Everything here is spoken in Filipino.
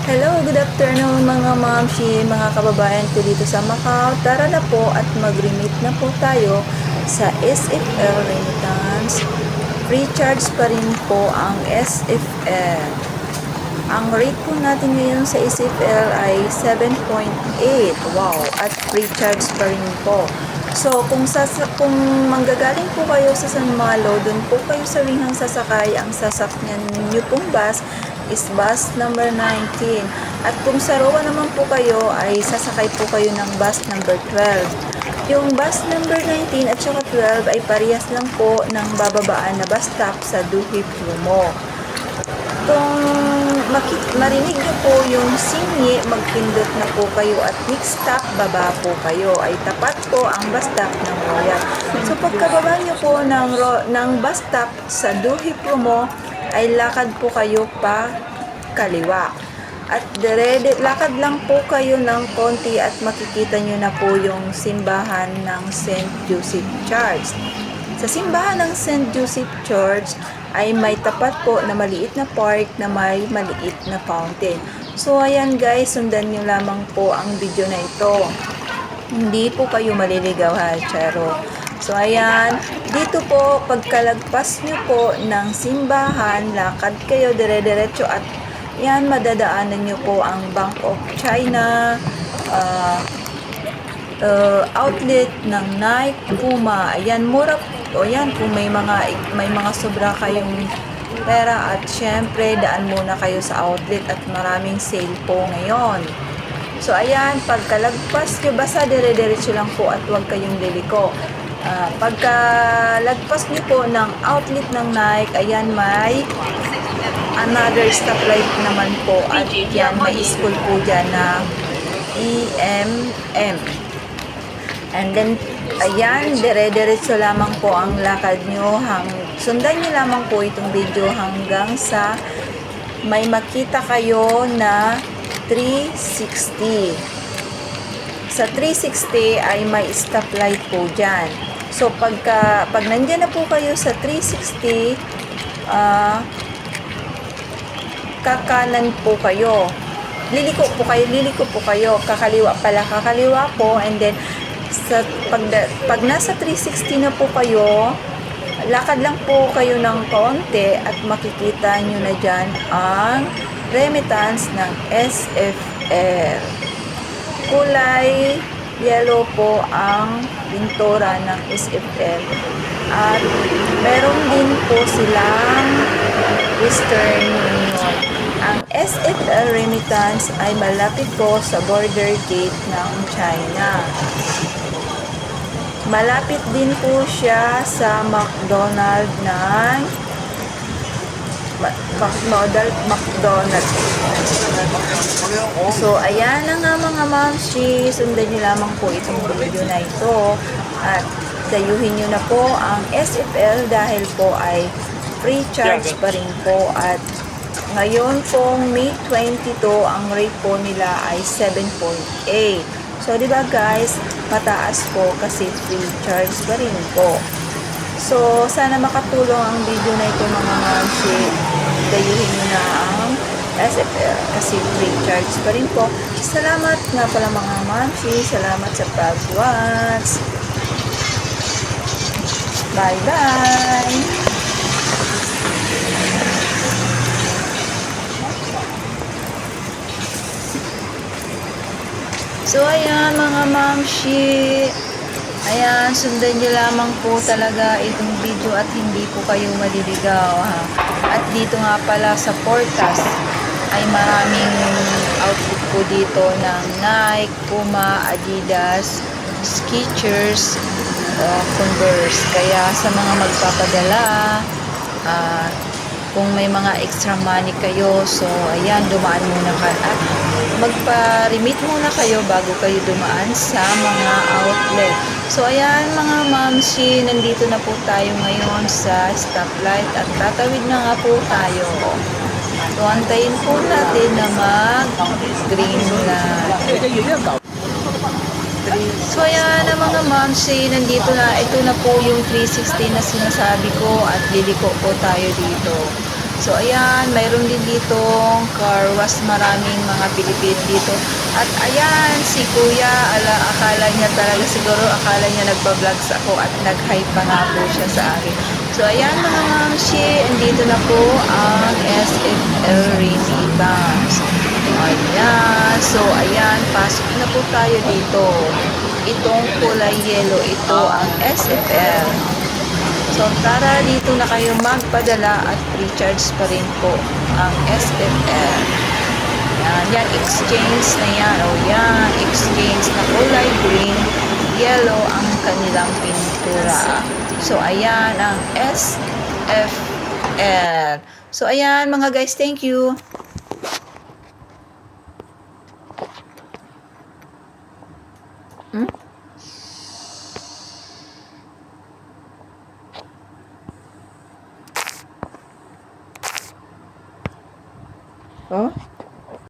Hello, good afternoon mga mamshi, mga kababayan ko dito sa Macau. Tara na po at mag-remit na po tayo sa SFL Remittance. Free charge pa rin po ang SFL. Ang rate po natin ngayon sa SFL ay 7.8. Wow! At free charge pa rin po. So, kung manggagaling po kayo sa San Malo, doon po kayo sa Winghang sasakay, ang sasakyan niyo pong bus is bus number 19. At kung sa Roa naman po kayo, ay sasakay po kayo ng bus number 12. Yung bus number 19 at saka 12 ay parehas lang po ng bababaan na bus stop sa Duhip Lumo. Kung marinig nyo po yung singi, magpindot na po kayo at next stop, baba po kayo. Ay tapat po ang bus stop ng Royal. So pagkababa nyo po ng bus stop sa Duhip Lumo, ay lakad po kayo pa kaliwa. At lakad lang po kayo ng konti at makikita nyo na po yung simbahan ng St. Joseph Church. Sa simbahan ng St. Joseph Church ay may tapat po na maliit na park na may maliit na fountain. So ayan guys, sundan nyo lamang po ang video na ito. Hindi po kayo maliligaw ha, charo. So ayan, dito po pagkalagpas nyo po ng simbahan, lakad kayo dire-diretso at yan, madadaanan nyo po ang Bank of China, outlet ng Nike, Puma. Ayan, mura po. Ayan, kung may mga sobra kayong pera at syempre daan muna kayo sa outlet at maraming sale po ngayon. So ayan, pagkalagpas nyo, basta dire-diretso lang po at huwag kayong liliko. Pagkalagpas nyo po ng outlet ng Nike, ayan, may another stoplight naman po at yan, may school po dyan na EMM. And then, ayan, dire-diretso lamang po ang lakad nyo. Sundan nyo lamang po itong video hanggang sa may makita kayo na 360. Sa 360 ay may stoplight po dyan. So, pag nandyan na po kayo sa 360, kakanan po kayo. Liliko po kayo. Kakaliwa po. And then, pag nasa 360 na po kayo, lakad lang po kayo ng konti at makikita nyo na dyan ang remittance ng SFL. Kulay yellow po ang pintura ng SFL. At meron din po silang Western Union. Ang SFL Remittance ay malapit po sa border gate ng China. Malapit din po siya sa McDonald's ng McDonald's. So, ayan na nga mga mamshi. Sundan nyo lamang po itong video na ito. At dayuhin nyo na po ang SFL dahil po ay free charge pa rin po. At ngayon pong May 22, ang rate po nila ay 7.8. So, di ba guys, mataas po kasi free charge pa rin po. So, sana makatulong ang video na ito mga mamshi. Dayuhin nyo na ang SFL kasi free charge pa rin po. Salamat nga pala mga mamshi. Salamat sa pag-watch. Bye-bye! So, ayan mga mamshi. Ayan, sundan nyo lamang po talaga itong video at hindi po kayo maliligaw ha. At dito nga pala sa Portas ay maraming outfit po dito ng Nike, Puma, Adidas, Skechers, Converse. Kaya sa mga magpapadala, kung may mga extra money kayo, so ayan, dumaan muna kayo at magpa-remit muna kayo bago kayo dumaan sa mga outlet. So ayan mga mamshi, nandito na po tayo ngayon sa stoplight at tatawid na nga po tayo. So antayin po natin na mag-green light. So ayan na mga mamshi, nandito na, ito na po yung 360 na sinasabi ko at liliko po tayo dito. So, ayan, mayroon din ditong car wash, maraming mga Pilipino dito. At ayan, si Kuya, akala niya talaga, siguro akala niya nagpa-vlogs ako at nag-hype pa nga po siya sa akin. So, ayan mga mamshi, andito na po ang SFL Remittance. Ayan, so ayan, pasok na po tayo dito. Itong kulay yellow, ito ang SFL. So, tara dito na kayo magpadala at recharge pa rin po ang SFL. Yan, exchange na yan. O yan, exchange na kulay green, yellow ang kanilang pintura. So, ayan ang SFL. So, ayan mga guys, thank you.